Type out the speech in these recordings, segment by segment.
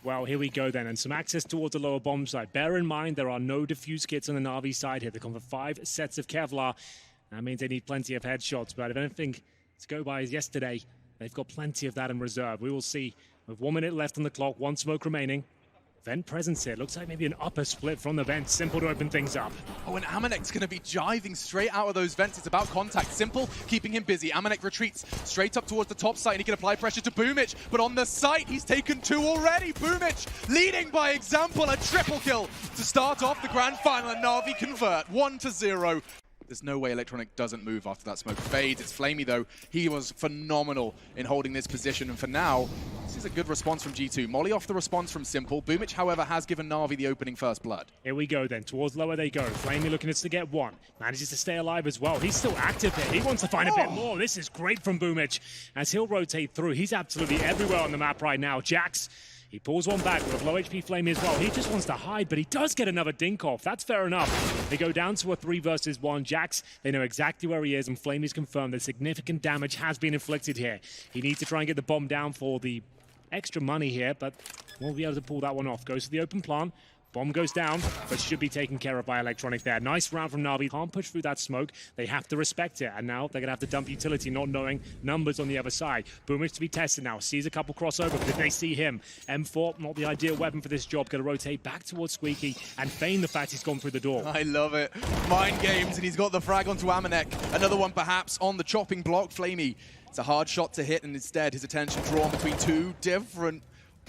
Well, here we go then, and some access towards the lower bomb side. Bear in mind, there are no defuse kits on the NaVi side here. They come for 5 sets of Kevlar. That means they need plenty of headshots, but if anything to go by as yesterday, they've got plenty of that in reserve. We will see. With 1 minute left on the clock, 1 smoke remaining. Vent presence here. Looks like maybe an upper split from the vent. Simple to open things up. Oh, and Amanek going to be jiving straight out of those vents. It's about contact. Simple, keeping him busy. Amanek retreats straight up towards the top side, and he can apply pressure to Boomich. But on the site, he's taken 2 already. Boomich leading by example. A triple kill to start off the grand final, and NaVi convert 1-0. There's no way Electronic doesn't move after that smoke fades. It's Flamey, though. He was phenomenal in holding this position. And for now, this is a good response from G2. Molly off the response from Simple. Boomich, however, has given NaVi the opening first blood. Here we go then. Towards lower they go. Flamey looking to get 1. Manages to stay alive as well. He's still active here. He wants to find a bit more. This is great from Boomich as he'll rotate through. He's absolutely everywhere on the map right now. Jax, he pulls one back with low HP Flamey as well. He just wants to hide, but he does get another dink off. That's fair enough. They go down to a 3 versus 1. Jax, they know exactly where he is, and Flamey's confirmed that significant damage has been inflicted here. He needs to try and get the bomb down for the extra money here, but won't be able to pull that one off. Goes to the open plant. Bomb goes down, but should be taken care of by Electronic there. Nice round from NaVi. Can't push through that smoke. They have to respect it. And now they're going to have to dump utility, not knowing numbers on the other side. Boomich to be tested now. Sees a couple crossover, but if they see him, M4, not the ideal weapon for this job. Going to rotate back towards Squeaky and feign the fact he's gone through the door. I love it. Mind games, and he's got the frag onto Amanek. Another one perhaps on the chopping block. Flamey, it's a hard shot to hit, and instead his attention drawn between 2 different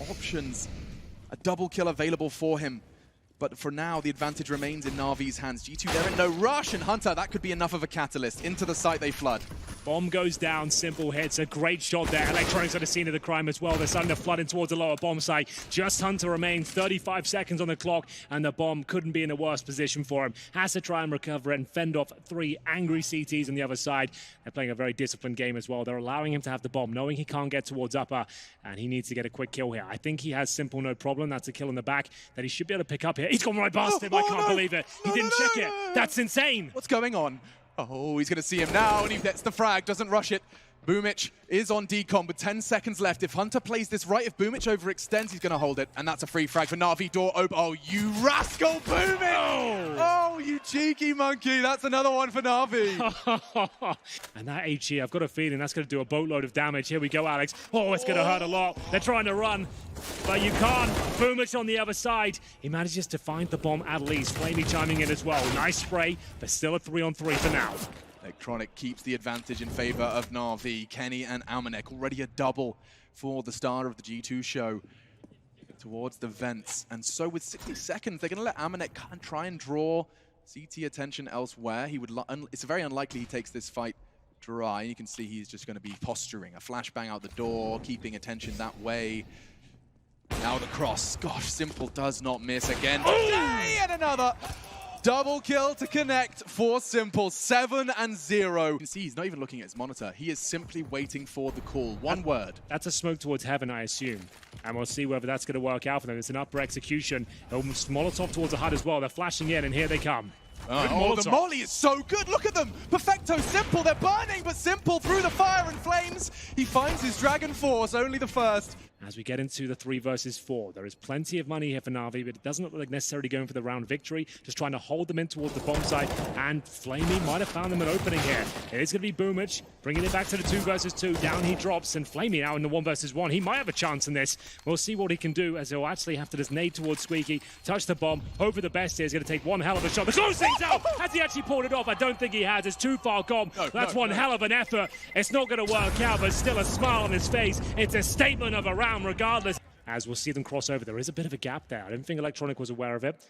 options. A double kill available for him. But for now, the advantage remains in NaVi's hands. G2, they're in no rush, and Hunter, that could be enough of a catalyst. Into the site they flood. Bomb goes down, Simple hits. A great shot there. Electronics at the scene of the crime as well. They're starting to flood in towards the lower bomb site. Just Hunter remains. 35 seconds on the clock, and the bomb couldn't be in a worse position for him. Has to try and recover it and fend off 3 angry CTs on the other side. They're playing a very disciplined game as well. They're allowing him to have the bomb, knowing he can't get towards upper, and he needs to get a quick kill here. I think he has Simple no problem. That's a kill in the back that he should be able to pick up here. He's gone right past him. I can't believe it. He didn't check it. That's insane. What's going on? Oh, he's going to see him now, and he gets the frag, doesn't rush it. Boomich is on decom with 10 seconds left. If Hunter plays this right, if Boomich overextends, he's going to hold it. And that's a free frag for NaVi. Door open. Oh, you rascal, Boomich! Oh, you cheeky monkey. That's another one for NaVi. And that HE, I've got a feeling that's going to do a boatload of damage. Here we go, Alex. Oh, it's going to hurt a lot. They're trying to run, but you can't. Boomich on the other side. He manages to find the bomb at least. Flamey chiming in as well. Nice spray, but still a 3-on-3 for now. Electronic keeps the advantage in favor of NaVi. Kenny and Amanek, already a double for the star of the G2 show towards the vents. And so with 60 seconds, they're going to let Amanek try and draw CT attention elsewhere. It's very unlikely he takes this fight dry. You can see he's just going to be posturing. A flashbang out the door, keeping attention that way. Now the cross. Gosh, Simple does not miss again. Today, and another. Double kill to connect for Simple, 7-0. You can see he's not even looking at his monitor. He is simply waiting for the call. One word. That's a smoke towards heaven, I assume. And we'll see whether that's going to work out for them. It's an upper execution. Molotov towards the HUD as well. They're flashing in, and here they come. Oh, the molly is so good. Look at them. Perfecto, Simple. They're burning, but Simple through the fire and flames. He finds his Dragon Force, only the first. As we get into the 3 versus 4, there is plenty of money here for NaVi, but it doesn't look like necessarily going for the round victory. Just trying to hold them in towards the bomb site, and Flamey might have found them an opening here. It is going to be Boomich, bringing it back to the 2 versus 2. Down he drops, and Flamey now in the 1 versus 1. He might have a chance in this. We'll see what he can do, as he'll actually have to just nade towards Squeaky, touch the bomb, hope for the best here. He's going to take one hell of a shot. The close thing's out! Has he actually pulled it off? I don't think he has. It's too far gone. That's one hell of an effort. It's not going to work out, but still a smile on his face. It's a statement of a round regardless. As we'll see them cross over. There is a bit of a gap there. I didn't think Electronic was aware of it.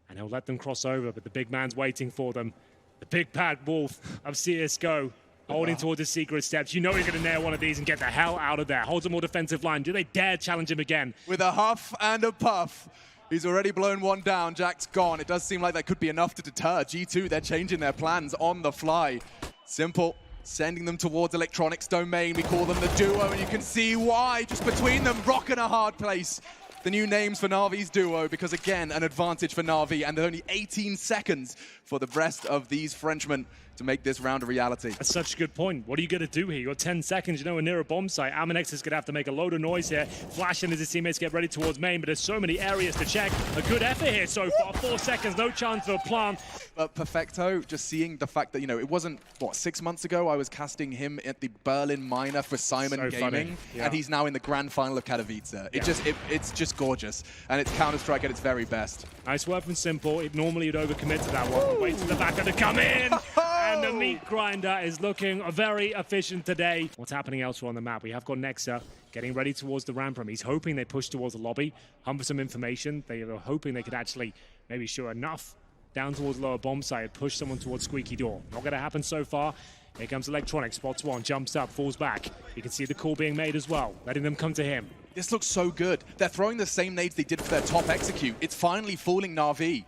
And he'll let them cross over, but the big man's waiting for them. The big bad wolf of CSGO, holding towards his secret steps. You know he's going to nail one of these and get the hell out of there. Holds a more defensive line. Do they dare challenge him again? With a huff and a puff. He's already blown one down. Jack's gone. It does seem like that could be enough to deter. G2, they're changing their plans on the fly. Simple. Sending them towards Electronics domain. We call them the duo, and you can see why. Just between them, rock in a hard place. The new names for NaVi's duo, because again, an advantage for NaVi, and only 18 seconds for the rest of these Frenchmen to make this round a reality. That's such a good point. What are you going to do here? You've got 10 seconds, you know, near a bomb site. Amanex is going to have to make a load of noise here. Flashing as his teammates get ready towards main, but there's so many areas to check. A good effort here so far. 4 seconds, no chance for a plant. But Perfecto, just seeing the fact that, you know, it wasn't, what, 6 months ago I was casting him at the Berlin Minor for Simon Gaming, and he's now in the grand final of Katowice. It's just gorgeous, and it's Counter-Strike at its very best. Nice work from Simple. It normally would overcommit to that one. Wait for the backer to come in. And the meat grinder is looking very efficient today. What's happening elsewhere on the map? We have got Nexa getting ready towards the ramp room. He's hoping they push towards the lobby, hunt for some information. They are hoping they could actually maybe show enough down towards lower bomb site, push someone towards squeaky door. Not going to happen so far. Here comes Electronic, spots one, jumps up, falls back. You can see the call being made as well, letting them come to him. This looks so good. They're throwing the same nades they did for their top execute. It's finally fooling NaVi.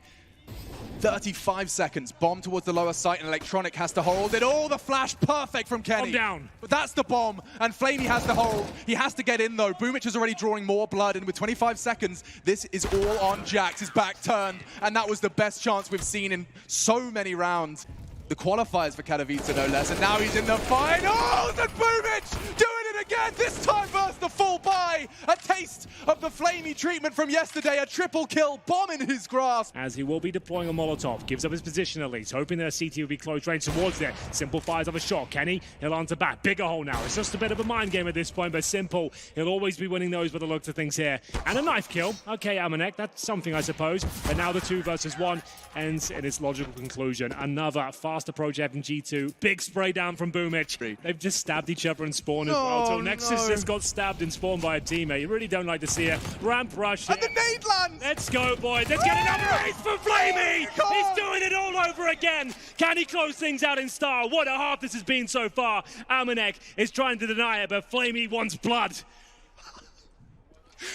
35 seconds, bomb towards the lower site, and Electronic has to hold it. Oh, the flash, perfect from Kenny. Bomb down. But that's the bomb, and Flamey has to hold. He has to get in, though. Boomich is already drawing more blood, and with 25 seconds, this is all on Jax. His back turned, and that was the best chance we've seen in so many rounds. The qualifiers for Katowice, no less, and now he's in the finals, and Boomich doing it again, this time versus the full buy. A taste of the Flamey treatment from yesterday, a triple kill, bomb in his grasp. As he will be deploying a Molotov, gives up his position at least, hoping that CT will be close range towards there. Simple fires off a shot. Kenny, he'll answer back. Bigger hole now. It's just a bit of a mind game at this point, but Simple, he'll always be winning those by the looks of things here. And a knife kill. Okay, Amanek, that's something, I suppose. But now the 2 versus 1 ends in its logical conclusion. Another fast approach from G2. Big spray down from Boomich. They've just stabbed each other in spawn as well. So Nexus just got stabbed in spawn by a teammate. You really don't like to see it. Ramp rush. And the nade lands! Let's go, boys. Let's get another ace for Flamey! He's doing it all over again. Can he close things out in style? What a half this has been so far. Amanek is trying to deny it, but Flamey wants blood.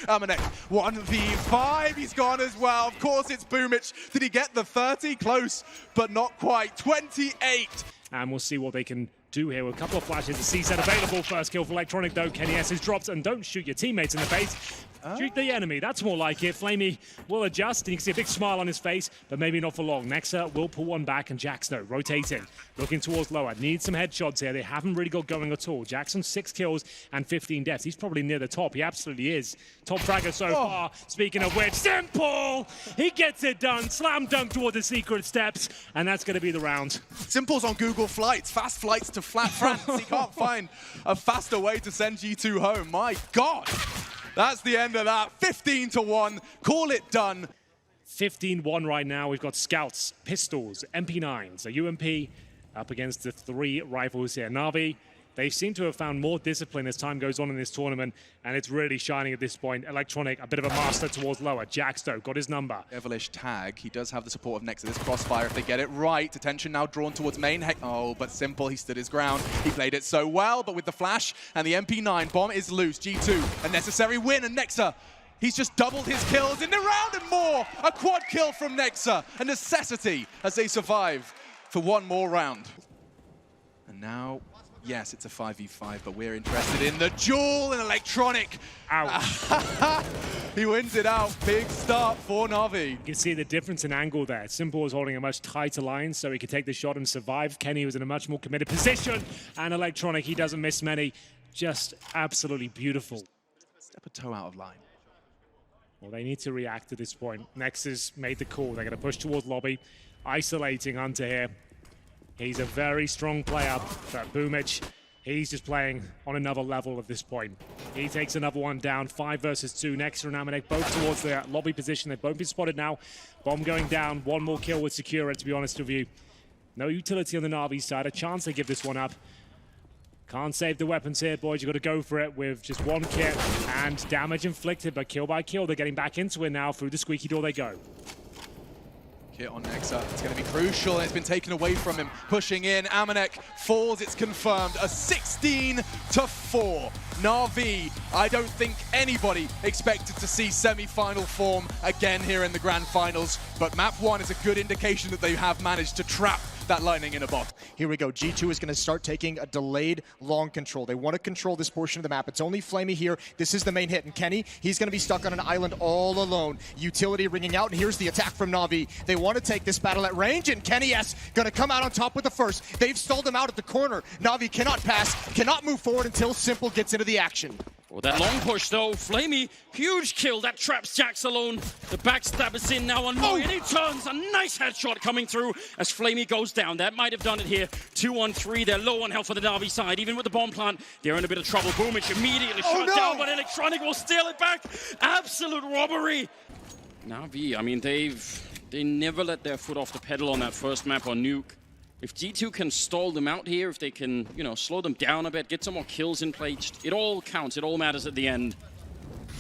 Amanek, 1v5, he's gone as well. Of course it's Boomich. Did he get the 30? Close, but not quite. 28. And we'll see what they can do here with a couple of flashes. The C-set available. First kill for Electronic, though. Kenny S is dropped, and don't shoot your teammates in the face. Shoot the enemy. That's more like it. Flamey will adjust, and you can see a big smile on his face, but maybe not for long. Nexa will pull one back, and Jaxno rotating, looking towards lower. Needs some headshots here. They haven't really got going at all. Jackson, 6 kills and 15 deaths. He's probably near the top. He absolutely is. Top fragger so far. Speaking of which, Simple! He gets it done. Slam dunk toward the secret steps, and that's going to be the round. Simple's on Google Flights. Fast flights to flat France. He can't find a faster way to send G2 home. My God! That's the end of that. 15-1. Call it done. 15-1 right now. We've got scouts, pistols, MP9s, a UMP up against the 3 rifles here. NaVi, they seem to have found more discipline as time goes on in this tournament, and it's really shining at this point. Electronic, a bit of a master towards lower. Jaxto got his number. Devilish tag. He does have the support of Nexus. This crossfire, if they get it right. Attention now drawn towards main. Oh, but Simple, he stood his ground. He played it so well, but with the flash and the MP9, bomb is loose. G2, a necessary win, and Nexa, he's just doubled his kills in the round and more. A quad kill from Nexa, a necessity as they survive for one more round. And now, yes, it's a 5v5, but we're interested in the duel and Electronic. Ouch. He wins it out. Big start for NaVi. You can see the difference in angle there. Simple was holding a much tighter line, so he could take the shot and survive. Kenny was in a much more committed position, and Electronic, he doesn't miss many. Just absolutely beautiful. Step a toe out of line. Well, they need to react at this point. Nexus made the call. They're going to push towards lobby, isolating Hunter here. He's a very strong player, but Boomich, he's just playing on another level at this point. He takes another one down, 5 versus 2. Nexa and Amanek both towards their lobby position. They've both been spotted now. Bomb going down, one more kill would secure it, to be honest with you. No utility on the NaVi side, a chance they give this one up. Can't save the weapons here, boys. You've got to go for it with just one kit and damage inflicted, but kill by kill. They're getting back into it now. Through the squeaky door they go. Kit on Nexa, it's going to be crucial, and it's been taken away from him. Pushing in, Amanek falls, it's confirmed. A 16-4. NaVi, I don't think anybody expected to see semi-final form again here in the grand finals, but map 1 is a good indication that they have managed to trap that lightning in a bottle. Here we go. G2 is going to start taking a delayed long control. They want to control this portion of the map. It's only Flamey here. This is the main hit. And Kenny, he's going to be stuck on an island all alone. Utility ringing out, and here's the attack from NaVi. They want to take this battle at range, and Kenny S going to come out on top with the first. They've stalled him out at the corner. NaVi cannot pass, cannot move forward until Simple gets into the action. Well, that long push though, Flamey, huge kill, that traps Jax alone. The backstab is in now on Moe, and he turns, a nice headshot coming through as Flamey goes down. That might have done it here. 2-on-3, they're low on health for the NaVi side. Even with the bomb plant, they're in a bit of trouble. Boomich immediately shot down, but Electronic will steal it back. Absolute robbery. NaVi, I mean, they never let their foot off the pedal on that first map on Nuke. If G2 can stall them out here, if they can, you know, slow them down a bit, get some more kills in play, it all counts, it all matters at the end.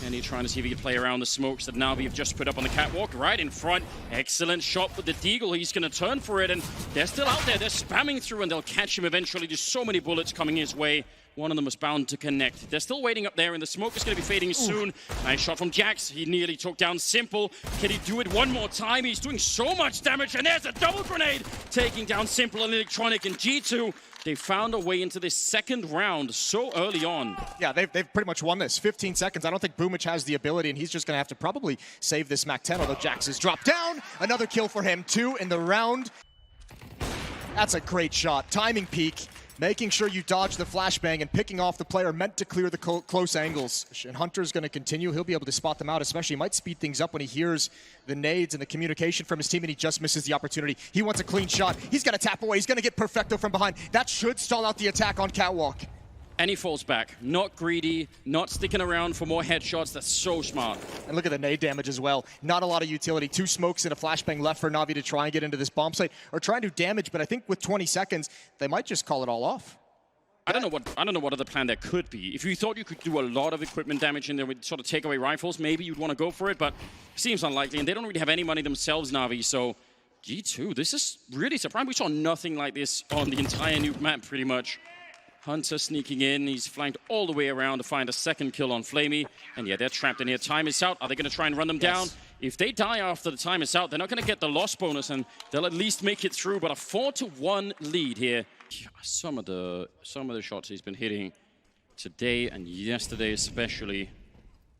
And he's trying to see if he can play around the smokes that NaVi have just put up on the catwalk, right in front. Excellent shot with the Deagle. He's going to turn for it, and they're still out there. They're spamming through, and they'll catch him eventually. There's so many bullets coming his way. One of them was bound to connect. They're still waiting up there, and the smoke is going to be fading soon. Nice shot from Jax. He nearly took down Simple. Can he do it one more time? He's doing so much damage, and there's a double grenade taking down Simple and Electronic. And G2, they found a way into this second round so early on. Yeah, they've pretty much won this. 15 seconds. I don't think Boomich has the ability, and he's just going to have to probably save this MAC-10, although Jax is dropped down. Another kill for him, 2 in the round. That's a great shot. Timing peak. Making sure you dodge the flashbang and picking off the player meant to clear the close angles. And Hunter's going to continue. He'll be able to spot them out, especially. He might speed things up when he hears the nades and the communication from his team, and he just misses the opportunity. He wants a clean shot. He's going to tap away. He's going to get Perfecto from behind. That should stall out the attack on Catwalk. And he falls back. Not greedy, not sticking around for more headshots. That's so smart. And look at the nade damage as well. Not a lot of utility. 2 smokes and a flashbang left for NaVi to try and get into this bomb site, or try and do damage, but I think with 20 seconds, they might just call it all off. I don't know what other plan there could be. If you thought you could do a lot of equipment damage in there with sort of takeaway rifles, maybe you'd want to go for it, but it seems unlikely, and they don't really have any money themselves, NaVi, so G2, this is really surprising. We saw nothing like this on the entire Nuke map, pretty much. Hunter sneaking in, he's flanked all the way around to find a second kill on Flamey, and yeah, they're trapped in here. Time is out. Are they going to try and run them down? If they die after the time is out, they're not going to get the loss bonus, and they'll at least make it through, but a 4-1 lead here. Some of the shots he's been hitting today and yesterday especially,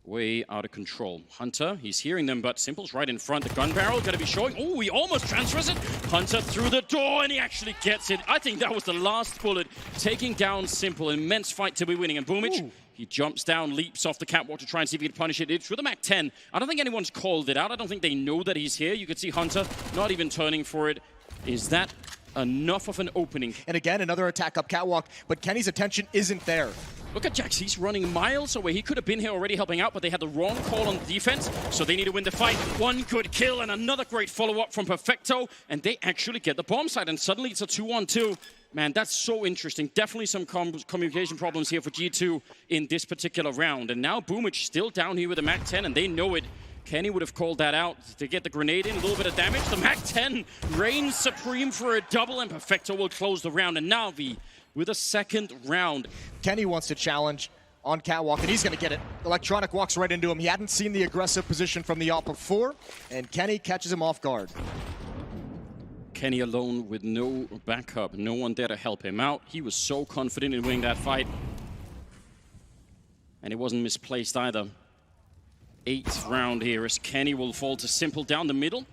way out of control. Hunter, he's hearing them, but Simple's right in front. The gun barrel going to be showing. Oh, he almost transfers it. Hunter through the door, and he actually gets it. I think that was the last bullet, taking down Simple. Immense fight to be winning. And Boomich, he jumps down, leaps off the catwalk to try and see if he can punish it. It's with the MAC-10. I don't think anyone's called it out. I don't think they know that he's here. You could see Hunter not even turning for it. Is that enough of an opening? And again, another attack up catwalk, but Kenny's attention isn't there. Look at Jax, he's running miles away. He could have been here already helping out, but they had the wrong call on defense, so they need to win the fight. One good kill and another great follow-up from Perfecto, and they actually get the bomb site, and suddenly it's a 2-on-2. Man, that's so interesting. Definitely some communication problems here for G2 in this particular round. And now Boomich still down here with the MAC-10, and they know it. Kenny would have called that out to get the grenade in, a little bit of damage. The MAC-10 reigns supreme for a double, and Perfecto will close the round. And NaVi with a second round. Kenny wants to challenge on catwalk, and he's going to get it. Electronic walks right into him. He hadn't seen the aggressive position from the op before, and Kenny catches him off guard. Kenny alone with no backup, no one there to help him out. He was so confident in winning that fight. And it wasn't misplaced either. 8th round here as Kenny will fall to Simple down the middle.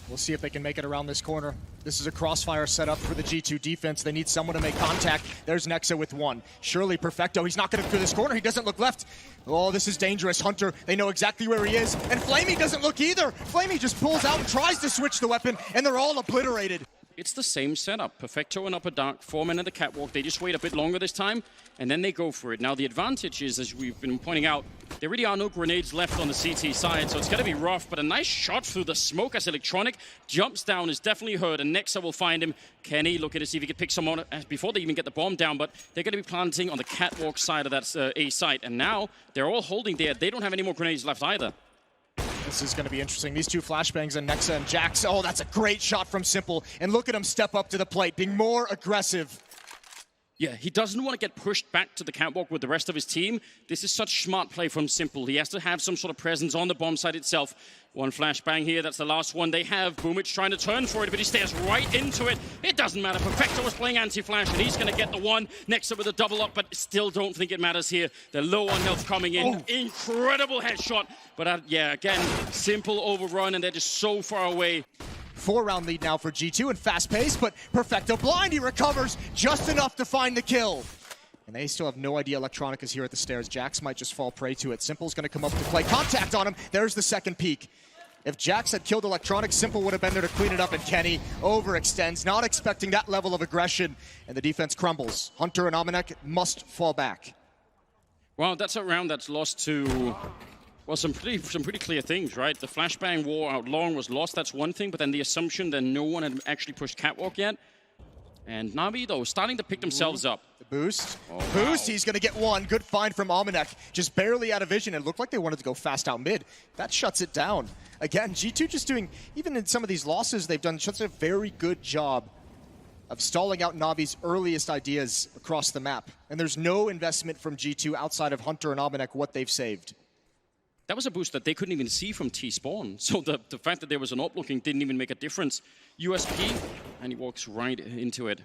We'll see if they can make it around this corner. This is a crossfire setup for the G2 defense. They need someone to make contact. There's Nexa with 1. Surely Perfecto, he's not going to do this corner. He doesn't look left. Oh, this is dangerous. Hunter, they know exactly where he is. And Flamey doesn't look either. Flamey just pulls out and tries to switch the weapon, and they're all obliterated. It's the same setup. Perfecto and Upper Dark, 4 men at the catwalk. They just wait a bit longer this time, and then they go for it. Now, the advantage is, as we've been pointing out, there really are no grenades left on the CT side, so it's going to be rough, but a nice shot through the smoke as Electronic jumps down, is definitely hurt, and Nexa will find him. Kenny looking to see if he can pick someone before they even get the bomb down, but they're going to be planting on the catwalk side of that A site, and now they're all holding there. They don't have any more grenades left either. This is going to be interesting. These 2 flashbangs and Nexa and Jax. Oh, that's a great shot from Simple. And look at him step up to the plate, being more aggressive. Yeah, he doesn't want to get pushed back to the catwalk with the rest of his team. This is such smart play from Simple. He has to have some sort of presence on the bomb site itself. One flashbang here, that's the last one they have. Boomich trying to turn for it, but he stares right into it. It doesn't matter. Perfecto was playing anti-flash, and he's going to get the one. Next up with a double up, but still don't think it matters here. They're low on health coming in. Oh. Incredible headshot. But yeah, again, Simple overrun, and they're just so far away. 4-round lead now for G2 and fast pace, but Perfecto blind, he recovers just enough to find the kill. And they still have no idea Electronic is here at the stairs. Jax might just fall prey to it. Simple's gonna come up to play contact on him. There's the second peek. If Jax had killed Electronic, Simple would have been there to clean it up, and Kenny overextends, not expecting that level of aggression, and the defense crumbles. Hunter and Amanek must fall back. Well, that's a round that's lost to... Well, some pretty clear things, right? The flashbang war out long was lost, that's one thing, but then the assumption that no one had actually pushed catwalk yet. And NaVi, though, starting to pick themselves up. The boost. Oh, boost, wow. He's going to get one. Good find from Amanek. Just barely out of vision. It looked like they wanted to go fast out mid. That shuts it down. Again, G2 just doing, even in some of these losses they've done, such a very good job of stalling out NaVi's earliest ideas across the map. And there's no investment from G2 outside of Hunter and Amanek, what they've saved. That was a boost that they couldn't even see from T-spawn. So the fact that there was an op looking didn't even make a difference. USP, and he walks right into it.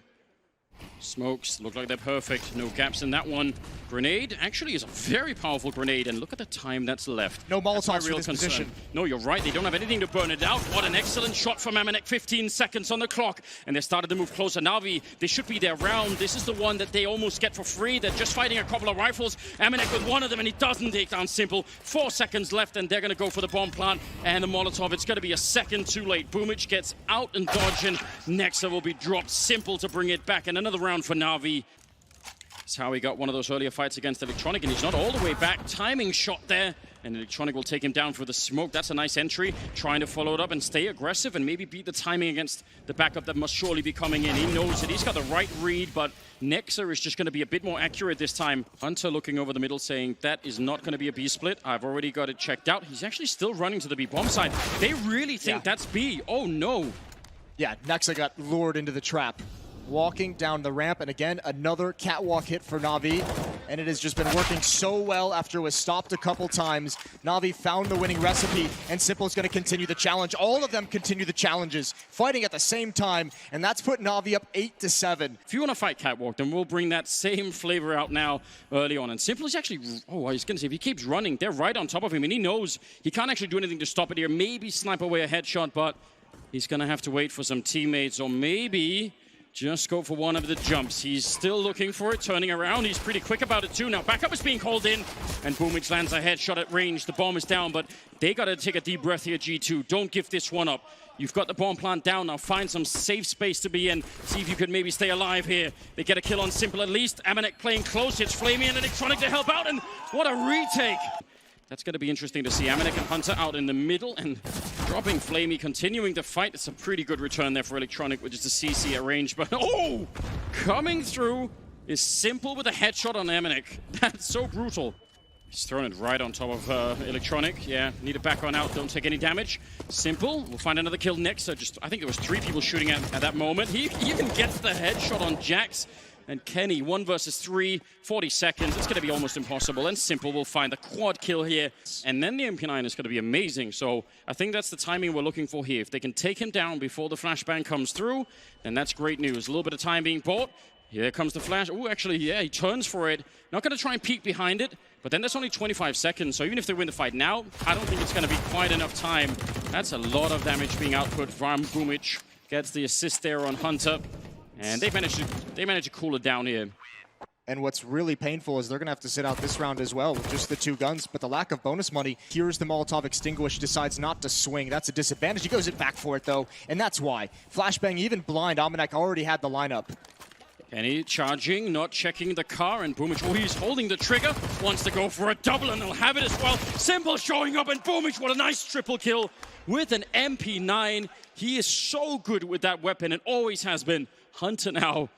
Smokes look like they're perfect. No gaps in that one. Grenade actually is a very powerful grenade, and look at the time that's left. No Molotovs for this position. No, you're right. They don't have anything to burn it out. What an excellent shot from Amanek. 15 seconds on the clock, and they started to move closer. NaVi, they should be their round. This is the one that they almost get for free. They're just fighting a couple of rifles. Amanek with one of them, and he doesn't take down Simple. 4 seconds left, and they're going to go for the bomb plant and the Molotov. It's going to be a second too late. Boomich gets out and dodging. Nexa will be dropped. Simple to bring it back, and another round for NaVi. That's how he got one of those earlier fights against Electronic, and he's not all the way back. Timing shot there, and Electronic will take him down for the smoke. That's a nice entry, trying to follow it up and stay aggressive and maybe beat the timing against the backup that must surely be coming in. He knows it. He's got the right read, but Nexa is just going to be a bit more accurate this time. Hunter looking over the middle saying, that is not going to be a B split. I've already got it checked out. He's actually still running to the B bomb side. They really think that's B. Oh, no. Yeah, Nexa got lured into the trap. Walking down the ramp, and again, another catwalk hit for NaVi, and it has just been working so well after it was stopped a couple times. NaVi found the winning recipe, and Simple is going to continue the challenge. All of them continue the challenges, fighting at the same time, and that's put NaVi up 8-7. If you want to fight catwalk, then we'll bring that same flavor out now early on. And Simple is actually, oh, I was going to say, if he keeps running, they're right on top of him, and he knows he can't actually do anything to stop it here. Maybe snipe away a headshot, but he's going to have to wait for some teammates, or maybe just go for one of the jumps. He's still looking for it, turning around. He's pretty quick about it too. Now backup is being called in, and Boomich lands a headshot at range. The bomb is down, but they got to take a deep breath here, G2. Don't give this one up. You've got the bomb plant down. Now find some safe space to be in. See if you could maybe stay alive here. They get a kill on Simple at least. Amanek playing close. It's Flamey and Electronic to help out, and what a retake. That's going to be interesting to see. Amanek and Hunter out in the middle and dropping Flamey, continuing to fight. It's a pretty good return there for Electronic, which is the CC at range. But oh, coming through is Simple with a headshot on Amanek. That's so brutal. He's thrown it right on top of Electronic. Yeah, need to back on out. Don't take any damage. Simple. We'll find another kill next. So I think there was 3 people shooting at that moment. He even gets the headshot on Jax. And Kenny, 1 versus 3, 40 seconds. It's going to be almost impossible. And Simple will find the quad kill here. And then the MP9 is going to be amazing. So I think that's the timing we're looking for here. If they can take him down before the flashbang comes through, then that's great news. A little bit of time being bought. Here comes the flash. Oh, actually, yeah, he turns for it. Not going to try and peek behind it. But then there's only 25 seconds. So even if they win the fight now, I don't think it's going to be quite enough time. That's a lot of damage being output from Boomich. Gets the assist there on Hunter. And they managed to cool it down here. And what's really painful is they're going to have to sit out this round as well with just the 2 guns. But the lack of bonus money, here's the Molotov extinguish, decides not to swing. That's a disadvantage. He goes it back for it, though. And that's why. Flashbang, even blind, Amanek already had the lineup. Kenny charging, not checking the car, and Boomich, oh, he's holding the trigger. Wants to go for a double, and they'll have it as well. Simple showing up, and Boomich, what a nice triple kill with an MP9. He is so good with that weapon, and always has been. Hunter now,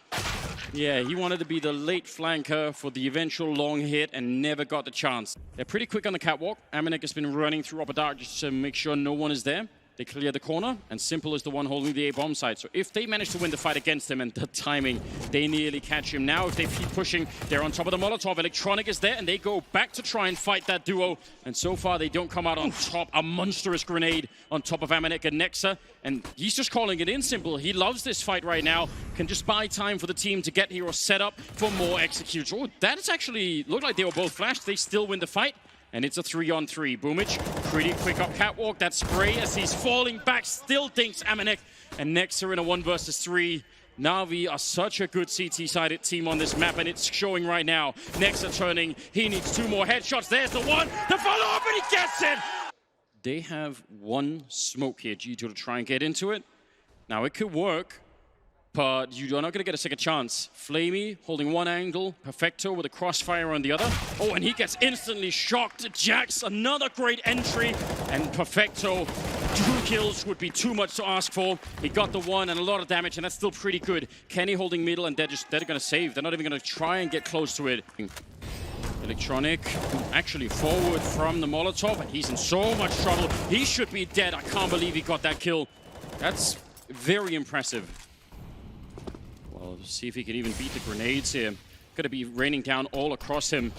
yeah, he wanted to be the late flanker for the eventual long hit and never got the chance. They're pretty quick on the catwalk. Amanek has been running through Upper Dark just to make sure no one is there. they clear the corner, and Simple is the one holding the A-bomb side. So if they manage to win the fight against him and the timing, they nearly catch him. Now if they keep pushing, they're on top of the Molotov. Electronic is there, and they go back to try and fight that duo. And so far, they don't come out on top. A monstrous grenade on top of Amanek and Nexa. And he's just calling it in, Simple. He loves this fight right now. Can just buy time for the team to get here or set up for more executes. Oh, that has actually looked like they were both flashed. They still win the fight. And it's a 3-on-3. Boomich, pretty quick up catwalk. That spray as he's falling back still dinks Amanek. And Nexa in a 1 versus 3. NaVi are such a good CT-sided team on this map, and it's showing right now. Nexa turning. He needs 2 more headshots. There's the one. The follow-up, and he gets it! They have 1 smoke here, G2, to try and get into it. Now, it could work, but you're not going to get a second chance. Flamey holding 1 angle, Perfecto with a crossfire on the other. Oh, and he gets instantly shocked. Jax, another great entry, and Perfecto, 2 kills would be too much to ask for. He got the 1 and a lot of damage, and that's still pretty good. Kenny holding middle, and they're going to save. They're not even going to try and get close to it. Electronic actually forward from the Molotov, and he's in so much trouble. He should be dead. I can't believe he got that kill. That's very impressive. Well, see if he can even beat the grenades here. Gonna be raining down all across him.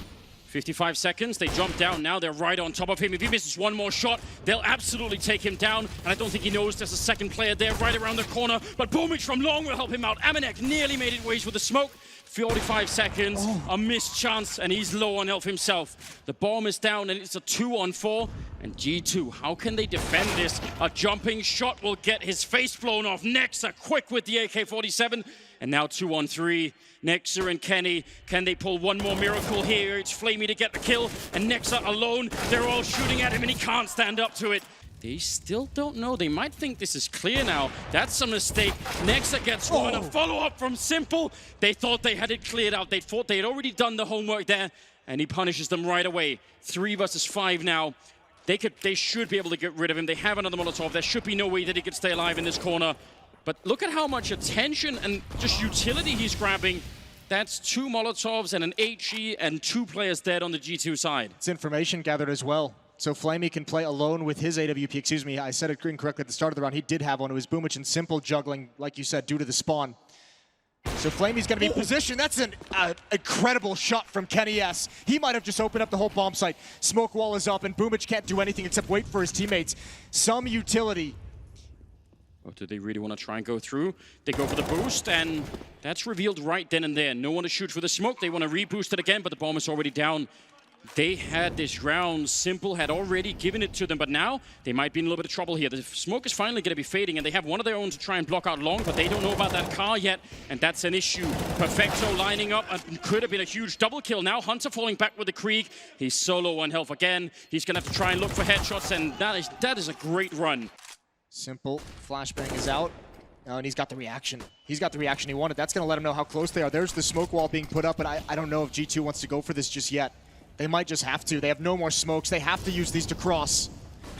55 seconds, they jump down now, they're right on top of him. If he misses 1 more shot, they'll absolutely take him down. And I don't think he knows there's a second player there right around the corner. But Boomich from long will help him out. Amanek nearly made it ways with the smoke. 45 seconds, a missed chance, and he's low on health himself. The bomb is down, and it's a 2-on-4. And G2, how can they defend this? A jumping shot will get his face blown off. Nexa quick with the AK-47. And now 2-on-3. Nexa and Kenny, can they pull 1 more miracle here? It's Flamey to get the kill, and Nexa alone. They're all shooting at him, and he can't stand up to it. They still don't know. They might think this is clear now. That's a mistake. Nexa gets 1. A follow-up from Simple. They thought they had it cleared out. They thought they had already done the homework there, and he punishes them right away. 3 versus 5 now. They should be able to get rid of him. They have another Molotov. There should be no way that he could stay alive in this corner. But look at how much attention and just utility he's grabbing. That's 2 Molotovs and an HE and 2 players dead on the G2 side. It's information gathered as well. So Flamey can play alone with his AWP. Excuse me, I said it incorrectly at the start of the round. He did have one. It was Boomich and Simple juggling, like you said, due to the spawn. So Flamey's going to be positioned. That's an incredible shot from Kenny S. He might have just opened up the whole bomb site. Smoke wall is up, and Boomich can't do anything except wait for his teammates. Some utility. Oh, do they really want to try and go through? They go for the boost, and that's revealed right then and there. No one to shoot for the smoke. They want to reboost it again, but the bomb is already down. They had this round. Simple had already given it to them, but now they might be in a little bit of trouble here. The smoke is finally going to be fading, and they have one of their own to try and block out long, but they don't know about that car yet, and that's an issue. Perfecto lining up, and could have been a huge double kill. Now Hunter falling back with the Krieg. He's solo on health again. He's going to have to try and look for headshots, and that is a great run. Simple, flashbang is out. Oh, and he's got the reaction. He's got the reaction he wanted. That's going to let him know how close they are. There's the smoke wall being put up, but I don't know if G2 wants to go for this just yet. They might just have to. They have no more smokes. They have to use these to cross.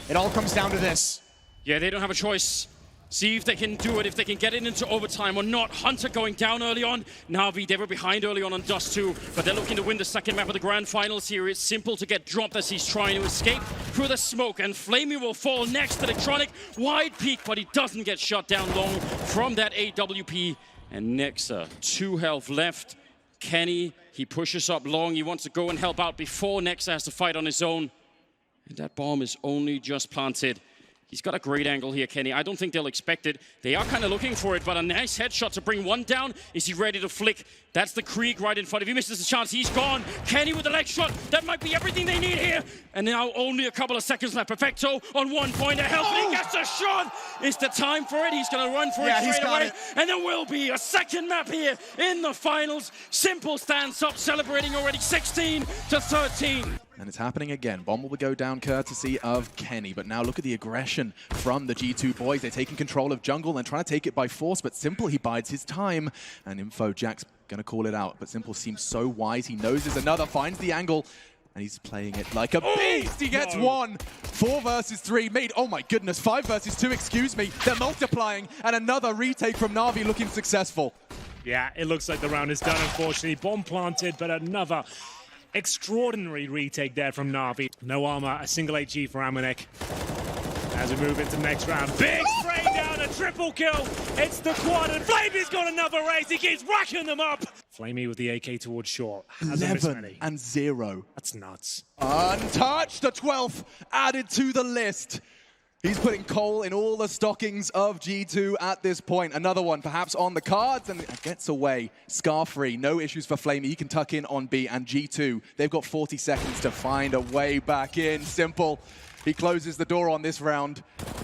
It all comes down to this. Yeah, they don't have a choice. See if they can do it, if they can get it into overtime or not. Hunter going down early on. NaVi, they were behind early on Dust 2, but they're looking to win the second map of the grand finals here. It's Simple to get dropped as he's trying to escape through the smoke, and Flamey will fall next. Electronic, wide peak, but he doesn't get shot down long from that AWP. And Nexa, 2 health left. Kenny, he pushes up long. He wants to go and help out before Nexa has to fight on his own. And that bomb is only just planted. He's got a great angle here, Kenny. I don't think they'll expect it. They are kind of looking for it, but a nice headshot to bring 1 down. Is he ready to flick? That's the Krieg right in front. If he misses the chance, he's gone. Kenny with the leg shot. That might be everything they need here. And now only a couple of seconds left. Perfecto on 1 point of health, and he gets a shot. It's the time for it. He's going to run for it straight away. And there will be a second map here in the finals. Simple stands up, celebrating already 16-13. And it's happening again. Bomb will go down courtesy of Kenny. But now look at the aggression from the G2 boys. They're taking control of jungle and trying to take it by force. But Simple, he bides his time. And Info Jack's going to call it out. But Simple seems so wise. He knows there's another, finds the angle. And he's playing it like a beast. He gets 1. 4 versus 3. Made, oh my goodness, 5 versus 2, excuse me. They're multiplying. And another retake from NaVi looking successful. Yeah, it looks like the round is done, unfortunately. Bomb planted, but another extraordinary retake there from NaVi. No armor, a single HE for Amanek. As we move into the next round, big spray down, a triple kill. It's the quad, and Flamey's got another raise. He keeps racking them up. Flamey with the AK towards short. 11 and 0. That's nuts. Untouched, the 12th added to the list. He's putting coal in all the stockings of G2 at this point. Another one perhaps on the cards and gets away. Scar-free, no issues for Flamey. He can tuck in on B, and G2, they've got 40 seconds to find a way back in. Simple. He closes the door on this round.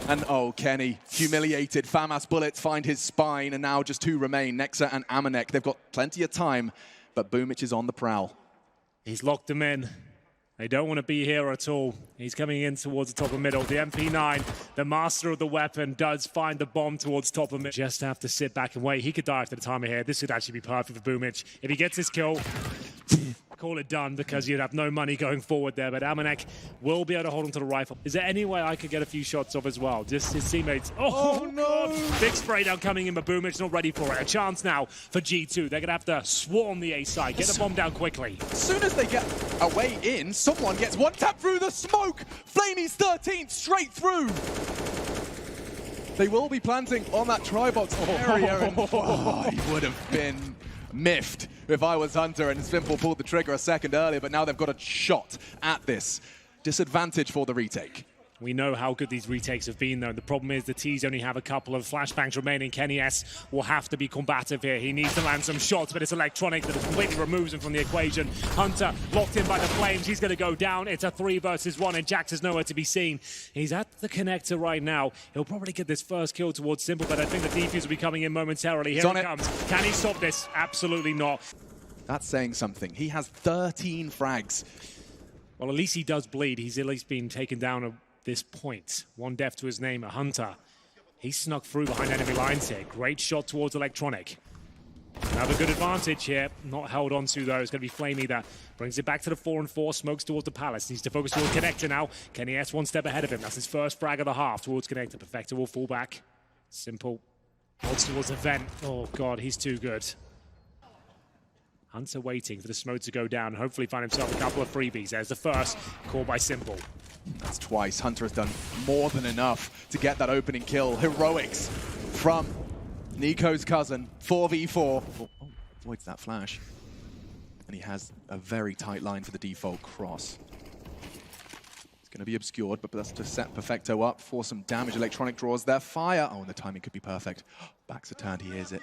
And oh, Kenny, humiliated. FAMAS bullets find his spine, and now just 2 remain, Nexa and Amanek. They've got plenty of time, but Boomich is on the prowl. He's locked them in. They don't want to be here at all. He's coming in towards the top of middle. The MP9, the master of the weapon, does find the bomb towards top of middle. Just have to sit back and wait. He could die after the timer here. This would actually be perfect for Boomich. If he gets his kill, call it done, because you'd have no money going forward there. But Amanek will be able to hold on to the rifle. Is there any way I could get a few shots off as well? Just his teammates. Oh no! Big spray down coming in, but Boomich not ready for it. A chance now for G2. They're going to have to swarm the A side. Get the bomb down quickly. As soon as they get a way in, someone gets one tap through the smoke. Flamey's 13th straight through. They will be planting on that tri-box area. Oh, he would have been miffed if I was Hunter and Simple pulled the trigger a second earlier, but now they've got a shot at this. Disadvantage for the retake. We know how good these retakes have been, though. The problem is the T's only have a couple of flashbangs remaining. Kenny S will have to be combative here. He needs to land some shots, but it's Electronic that completely removes him from the equation. Hunter locked in by the flames. He's going to go down. It's a 3 versus 1, and Jax is nowhere to be seen. He's at the connector right now. He'll probably get this first kill towards Simple, but I think the defuse will be coming in momentarily. Here he comes. Can he stop this? Absolutely not. That's saying something. He has 13 frags. Well, at least he does bleed. He's at least been taken down at this point. 1 death to his name, a Hunter. He snuck through behind enemy lines here. Great shot towards Electronic. Another good advantage here. Not held on to, though. It's going to be Flamey that brings it back to the 4 and 4. Smokes towards the Palace. Needs to focus towards Connector now. Kenny S 1 step ahead of him. That's his first frag of the half towards Connector. Perfecto will fall back. Simple. Holds towards the vent. Oh, God, he's too good. Hunter waiting for the smoke to go down. Hopefully find himself a couple of freebies. There's the first. Called by Simple. That's twice. Hunter has done more than enough to get that opening kill. Heroics from Nico's cousin. 4v4. Oh, avoids that flash. And he has a very tight line for the default cross. It's going to be obscured, but that's to set Perfecto up for some damage. Electronic draws their fire. Oh, and the timing could be perfect. Backs are turned. He hears it.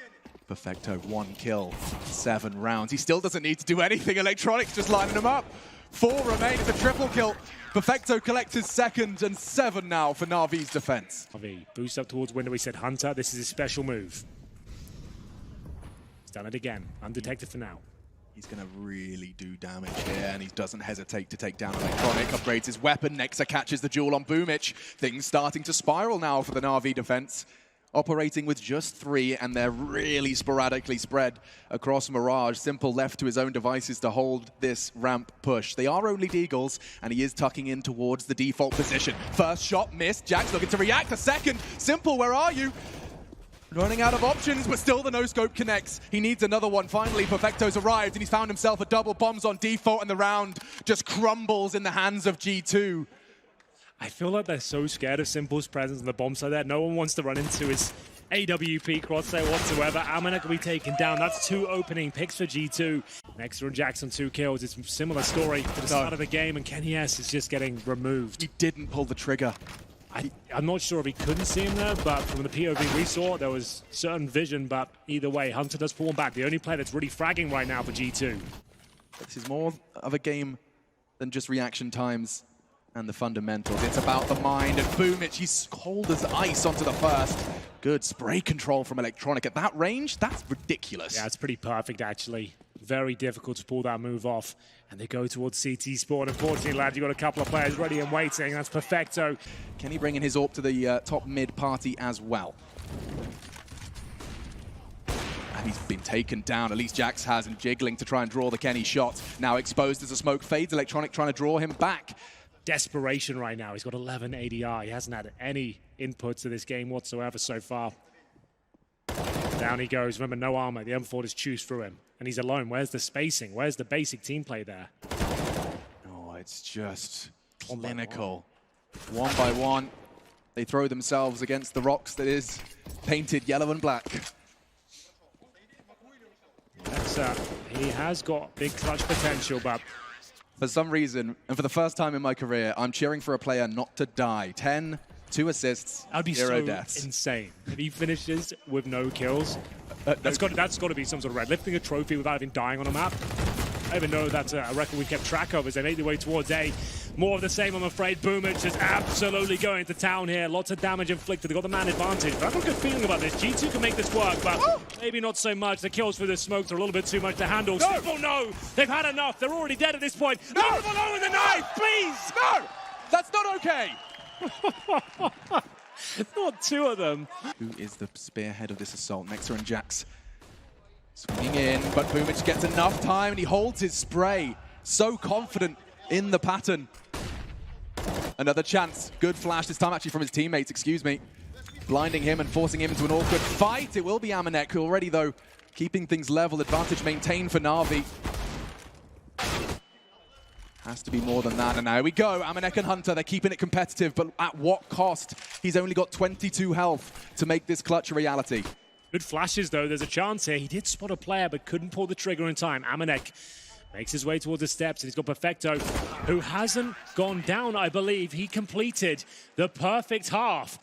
Perfecto, 1 kill, 7 rounds. He still doesn't need to do anything. Electronic's just lining him up. 4 remain. It's a triple kill. Perfecto collects his second, and 7 now for NaVi's defense. NaVi boost up towards window. We said Hunter. This is his special move. He's done it again. Undetected for now. He's going to really do damage here, and he doesn't hesitate to take down Electronic. Upgrades his weapon. Nexa catches the jewel on Boomich. Things starting to spiral now for the NaVi defense. Operating with just 3, and they're really sporadically spread across Mirage. Simple left to his own devices to hold this ramp push. They are only Deagles, and he is tucking in towards the default position. First shot missed. Jax looking to react. A second. Simple, where are you? Running out of options, but still the no-scope connects. He needs another one. Finally, Perfecto's arrived, and he's found himself a double bombs on default, and the round just crumbles in the hands of G2. I feel like they're so scared of Simple's presence on the bomb side that no one wants to run into his AWP crosshair whatsoever. Amanek will be taken down. That's 2 opening picks for G2. Nexa and Jackson 2 kills. It's a similar story to the start of the game, and Kenny S is just getting removed. He didn't pull the trigger. I'm not sure if he couldn't see him there, but from the POV we saw, there was certain vision, but either way, Hunter does pull him back. The only player that's really fragging right now for G2. This is more of a game than just reaction times and the fundamentals. It's about the mind, and Boomich, he's cold as ice onto the first. Good spray control from Electronic. At that range, that's ridiculous. Yeah, it's pretty perfect, actually. Very difficult to pull that move off. And they go towards CT spawn. Unfortunately, lad, you've got a couple of players ready and waiting. That's Perfecto. Can he bring in his AWP to the top mid party as well? And he's been taken down. At least Jax has, and jiggling to try and draw the Kenny shot. Now exposed as the smoke fades. Electronic trying to draw him back. Desperation right now. He's got 11 ADR. He hasn't had any input to this game whatsoever so far. Down he goes. Remember, no armor. The M4 just chews through him. And he's alone. Where's the spacing? Where's the basic team play there? Oh, it's just clinical. 1 by 1. They throw themselves against the rocks that is painted yellow and black. He has got big clutch potential, but For some reason, and for the first time in my career, I'm cheering for a player not to die. 10, 2 assists, that'd be 0 so deaths. insane if he finishes with no kills. That's got to be some sort of red. Lifting a trophy without even dying on a map. I even know that's a record we kept track of as they make their way towards A. More of the same, I'm afraid. Boomich is absolutely going to town here. Lots of damage inflicted. They've got the man advantage. But I've got a good feeling about this. G2 can make this work, but maybe not so much. The kills for the smokes are a little bit too much to handle. No! Simple, no! They've had enough. They're already dead at this point. No! Leave them alone with the knife, please! No! That's not okay! Not two of them. Who is the spearhead of this assault? Nexa and Jax swinging in, but Boomich gets enough time and he holds his spray. So confident in the pattern. Another chance. Good flash, this time actually from his teammates, excuse me. Blinding him and forcing him into an awkward fight. It will be Amanek, who already, though, keeping things level. Advantage maintained for NaVi. Has to be more than that. And now we go. Amanek and Hunter, they're keeping it competitive, but at what cost? He's only got 22 health to make this clutch a reality. Good flashes, though. There's a chance here. He did spot a player, but couldn't pull the trigger in time. Amanek makes his way towards the steps, and he's got Perfecto, who hasn't gone down, I believe. He completed the perfect half.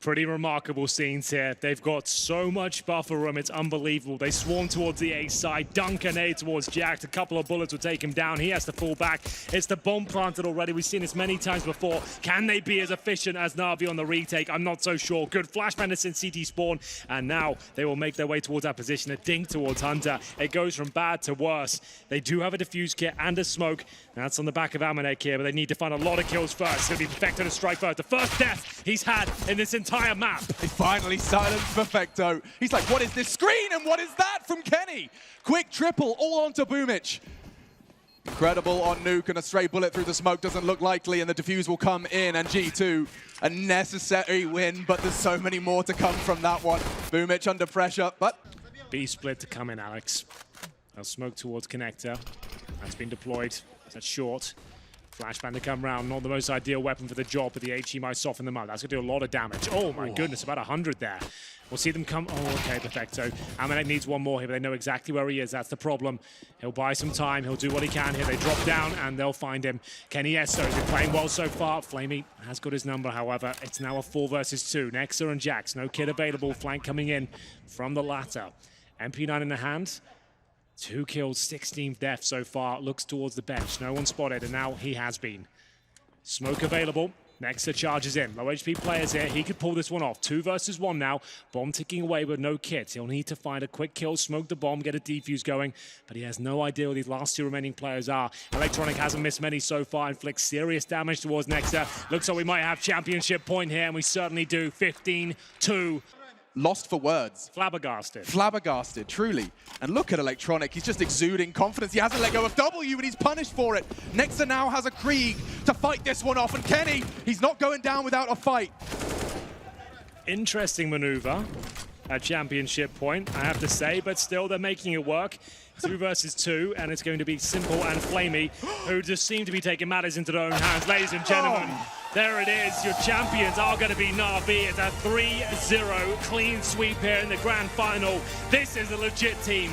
Pretty remarkable scenes here. They've got so much buffer room, it's unbelievable. They swarm towards the A side, dunk an A towards Jack. A couple of bullets will take him down. He has to fall back. It's the bomb planted already. We've seen this many times before. Can they be as efficient as NaVi on the retake? I'm not so sure. Good flash madness in CT spawn, and now they will make their way towards that position. A dink towards Hunter. It goes from bad to worse. They do have a defuse kit and a smoke. That's on the back of Amanek here, but they need to find a lot of kills first. It's going to be Perfecto to strike first. The first death he's had in this entire map. They finally silenced Perfecto. He's like, what is this screen and what is that from Kenny? Quick triple all onto Boomich. Incredible on Nuke, and a stray bullet through the smoke doesn't look likely, and the defuse will come in, and G2, a necessary win, but there's so many more to come from that one. Boomich under pressure, but... B split to come in, Alex. They'll smoke towards connector. That's been deployed. That's short. Flashbang to come round, not the most ideal weapon for the job, but the HE might soften them up. That's going to do a lot of damage. Oh my goodness, about 100 there. We'll see them come. Oh, okay, Perfecto. Amanek needs one more here, but they know exactly where he is. That's the problem. He'll buy some time. He'll do what he can here. They drop down, and they'll find him. Kenny Esso has been playing well so far. Flamey has got his number, however. It's now a 4 versus 2. Nexa and Jax. No kid available. Flank coming in from the latter. MP9 in the hand. 2 kills, 16th death so far. Looks towards the bench. No one spotted, and now he has been. Smoke available. Nexa charges in. Low HP players here. He could pull this one off. 2 versus 1 now. Bomb ticking away with no kits. He'll need to find a quick kill, smoke the bomb, get a defuse going, but he has no idea who these last 2 remaining players are. Electronic hasn't missed many so far. Inflicts serious damage towards Nexa. Looks like we might have championship point here, and we certainly do. 15-2. Lost for words. Flabbergasted. Flabbergasted, truly. And look at Electronic, he's just exuding confidence. He hasn't let go of W, and he's punished for it. Nexa now has a Krieg to fight this one off, and Kenny, he's not going down without a fight. Interesting maneuver at championship point, I have to say, but still they're making it work. 2 versus 2, and it's going to be Simple and Flamey, who just seem to be taking matters into their own hands. Ladies and gentlemen, there it is. Your champions are going to be NaVi. It's a 3-0 clean sweep here in the grand final. This is a legit team.